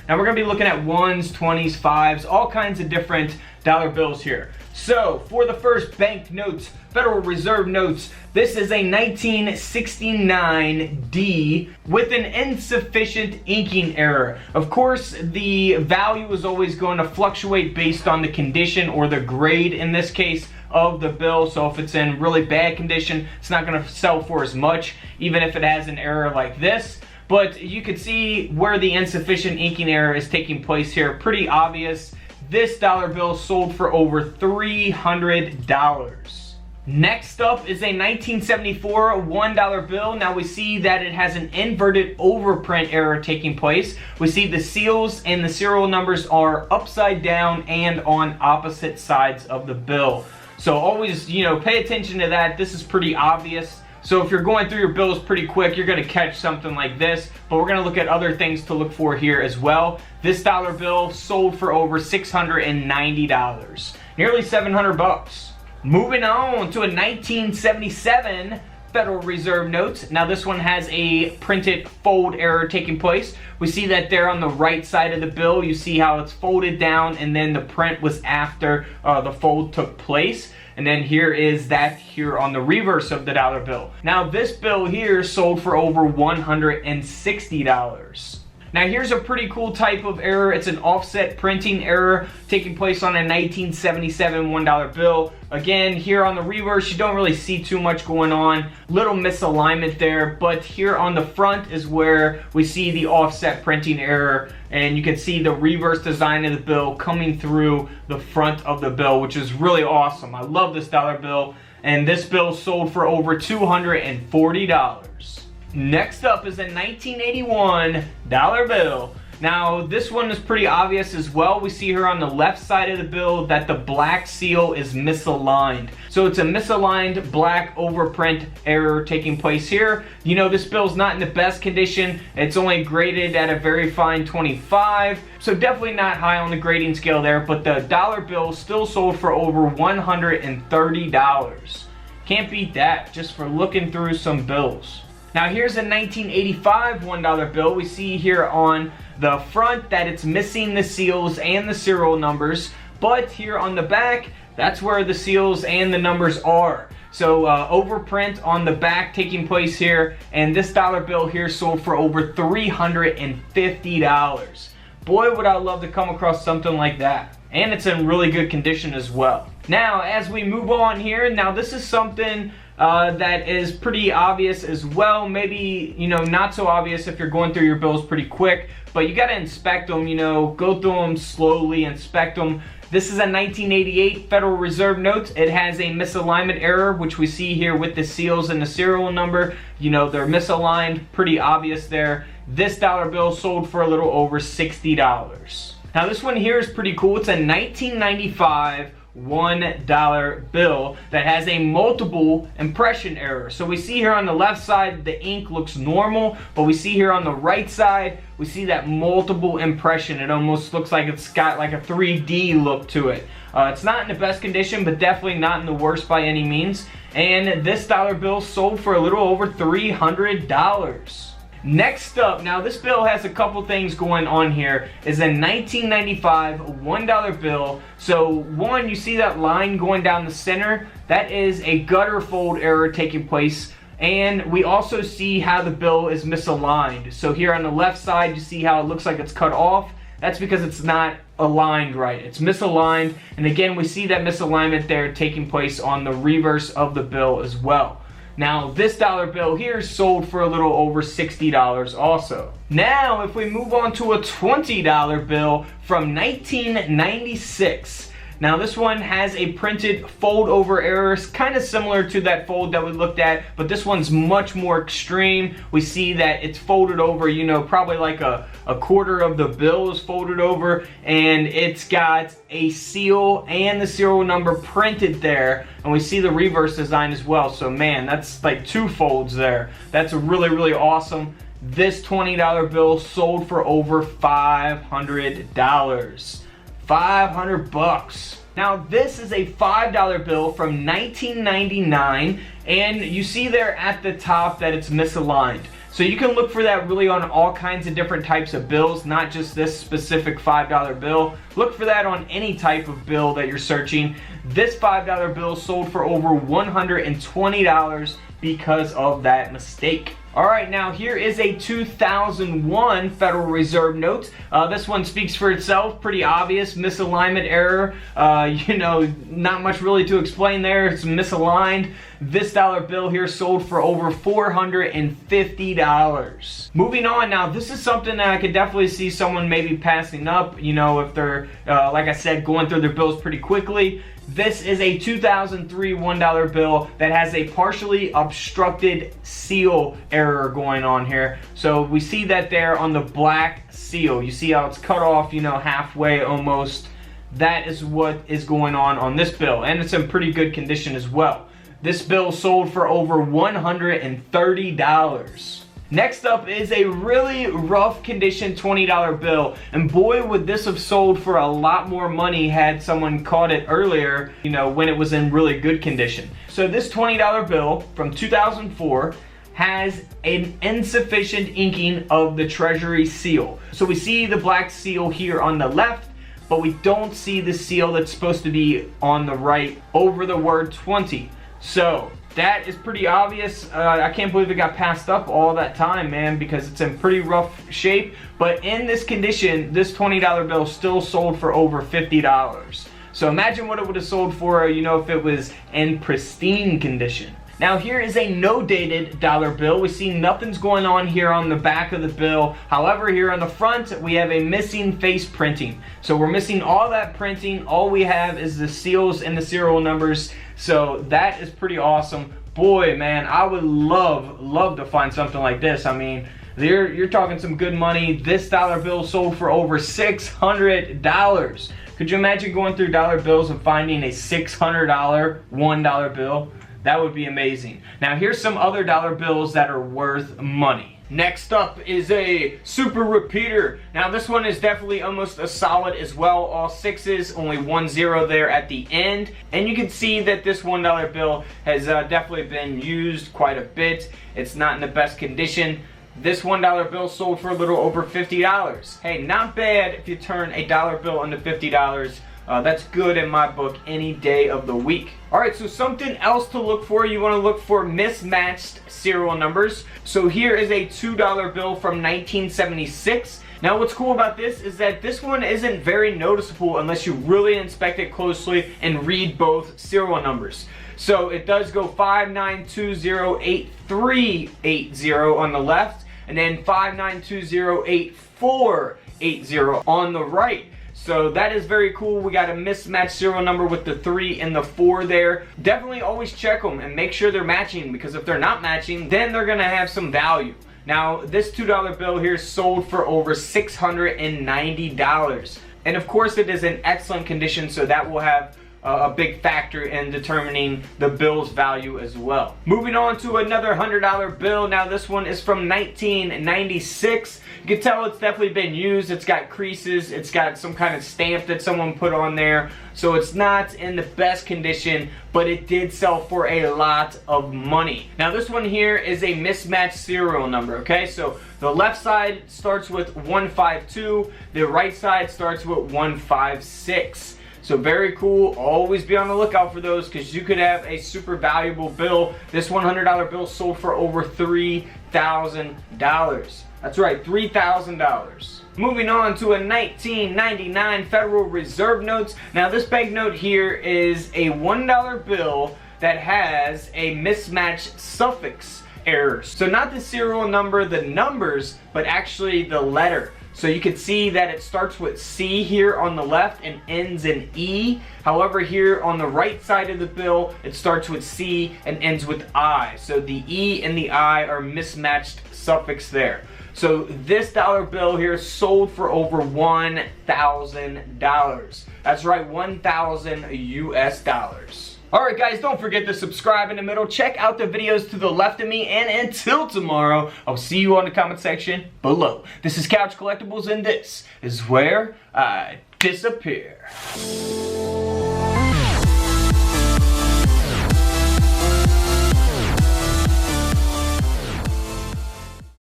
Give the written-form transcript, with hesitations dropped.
Now we're going to be looking at 1s, 20s, 5s, all kinds of different dollar bills here. So for the first banknotes, Federal Reserve notes, this is a 1969D with an insufficient inking error. Of course, the value is always going to fluctuate based on the condition, or the grade in this case, of the bill. So if it's in really bad condition, it's not going to sell for as much, even if it has an error like this. But you can see where the insufficient inking error is taking place here. Pretty obvious. This dollar bill sold for over $300. Next up is a 1974 $1 bill. Now we see that it has an inverted overprint error taking place. We see the seals and the serial numbers are upside down and on opposite sides of the bill. So always, pay attention to that. This is pretty obvious. So if you're going through your bills pretty quick, you're going to catch something like this. But we're going to look at other things to look for here as well. This dollar bill sold for over $690, nearly 700 bucks. Moving on to a 1977 Federal Reserve notes. Now this one has a printed fold error taking place. We see that there on the right side of the bill. You see how it's folded down, and then the print was after the fold took place. And then here is that here on the reverse of the dollar bill. Now this bill here sold for over $160. Now here's a pretty cool type of error. It's an offset printing error taking place on a 1977 $1 bill. Again, here on the reverse, you don't really see too much going on. Little misalignment there, but here on the front is where we see the offset printing error, and you can see the reverse design of the bill coming through the front of the bill, which is really awesome. I love this dollar bill, and this bill sold for over $240. Next up is a 1981 dollar bill. Now this one is pretty obvious as well. We see here on the left side of the bill that the black seal is misaligned. So it's a misaligned black overprint error taking place here. This bill's not in the best condition. It's only graded at a very fine 25. So definitely not high on the grading scale there, but the dollar bill still sold for over $130. Can't beat that just for looking through some bills. Now here's a 1985 $1 bill. We see here on the front that it's missing the seals and the serial numbers, but here on the back, that's where the seals and the numbers are. So overprint on the back taking place here, and this dollar bill here sold for over $350. Boy, would I love to come across something like that. And it's in really good condition as well. Now, as we move on here, now this is something that is pretty obvious as well. Maybe, not so obvious if you're going through your bills pretty quick, but you got to inspect them, go through them slowly, inspect them. This is a 1988 Federal Reserve notes. It has a misalignment error, which we see here with the seals and the serial number. They're misaligned, pretty obvious there. This dollar bill sold for a little over $60. Now this one here is pretty cool. It's a 1995 $1 bill that has a multiple impression error. So we see here on the left side the ink looks normal, but we see here on the right side we see that multiple impression. It almost looks like it's got like a 3D look to it. It's not in the best condition, but definitely not in the worst by any means. And this dollar bill sold for a little over $300. Next up, now this bill has a couple things going on here, is a 1995 $1 bill. So one, you see that line going down the center, that is a gutter fold error taking place. And we also see how the bill is misaligned. So here on the left side, you see how it looks like it's cut off. That's because it's not aligned right. It's misaligned. And again, we see that misalignment there taking place on the reverse of the bill as well. Now, this dollar bill here sold for a little over $60 also. Now, if we move on to a $20 bill from 1996. Now, this one has a printed fold over error, kind of similar to that fold that we looked at, but this one's much more extreme. We see that it's folded over, probably like a quarter of the bill is folded over, and it's got a seal and the serial number printed there, and we see the reverse design as well. So man, that's like two folds there. That's really, really awesome. This $20 bill sold for over $500. 500 bucks. Now this is a $5 bill from 1999, and you see there at the top that it's misaligned. So you can look for that really on all kinds of different types of bills, not just this specific $5 bill. Look for that on any type of bill that you're searching. This $5 bill sold for over $120 because of that mistake. Alright, now here is a 2001 Federal Reserve note. This one speaks for itself, pretty obvious, misalignment error. You know, not much really to explain there, it's misaligned. This dollar bill here sold for over $450. Moving on, now this is something that I could definitely see someone maybe passing up, you know, if they're, like I said, going through their bills pretty quickly. This is a 2003 $1 bill that has a partially obstructed seal error going on here. So we see that there on the black seal. You see how it's cut off, you know, halfway almost. That is what is going on this bill, and it's in pretty good condition as well. This bill sold for over $130. Next up is a really rough condition $20 bill, and boy would this have sold for a lot more money had someone caught it earlier, you know, when it was in really good condition. So this $20 bill from 2004 has an insufficient inking of the Treasury seal. So we see the black seal here on the left, but we don't see the seal that's supposed to be on the right over the word 20. So that is pretty obvious. I can't believe it got passed up all that time, man, because it's in pretty rough shape. But in this condition, this $20 bill still sold for over $50. So imagine what it would have sold for, you know, if it was in pristine condition. Now here is a no-dated dollar bill. We see nothing's going on here on the back of the bill. However, here on the front, we have a missing face printing. So we're missing all that printing. All we have is the seals and the serial numbers. So that is pretty awesome. Boy, man, I would love to find something like this. I mean, you're talking some good money. This dollar bill sold for over $600. Could you imagine going through dollar bills and finding a $600 $1 bill? That would be amazing. Now here's some other dollar bills that are worth money. Next up is a super repeater. Now this one is definitely almost a solid as well. All sixes, only 1 0 there at the end. And you can see that this $1 bill has definitely been used quite a bit. It's not in the best condition. This $1 bill sold for a little over $50. Hey, not bad if you turn a dollar bill into $50. That's good in my book any day of the week. Alright, so something else to look for, you want to look for mismatched serial numbers. So here is a $2 bill from 1976. Now what's cool about this is that this one isn't very noticeable unless you really inspect it closely and read both serial numbers. So it does go 59208380 on the left, and then 59208480 on the right. So that is very cool. We got a mismatched serial number with the 3 and the 4 there. Definitely always check them and make sure they're matching, because if they're not matching, then they're gonna have some value. Now this $2 bill here sold for over $690. And of course it is in excellent condition, so that will have a big factor in determining the bill's value as well. Moving on to another $100 bill. Now this one is from 1996. You can tell it's definitely been used. It's got creases. It's got some kind of stamp that someone put on there. So it's not in the best condition, but it did sell for a lot of money. Now this one here is a mismatched serial number, okay? So the left side starts with 152. The right side starts with 156. So very cool. Always be on the lookout for those, because you could have a super valuable bill. This $100 bill sold for over $3,000. That's right, $3,000. Moving on to a 1999 Federal Reserve notes. Now this banknote here is a $1 bill that has a mismatched suffix error. So not the serial number, the numbers, but actually the letter. So you can see that it starts with C here on the left and ends in E. However, here on the right side of the bill, it starts with C and ends with I. So the E and the I are mismatched suffix there. So this dollar bill here sold for over $1,000. That's right, 1,000 US dollars. Alright guys, don't forget to subscribe in the middle. Check out the videos to the left of me, and until tomorrow, I'll see you on the comment section below. This is Couch Collectibles, and this is where I disappear.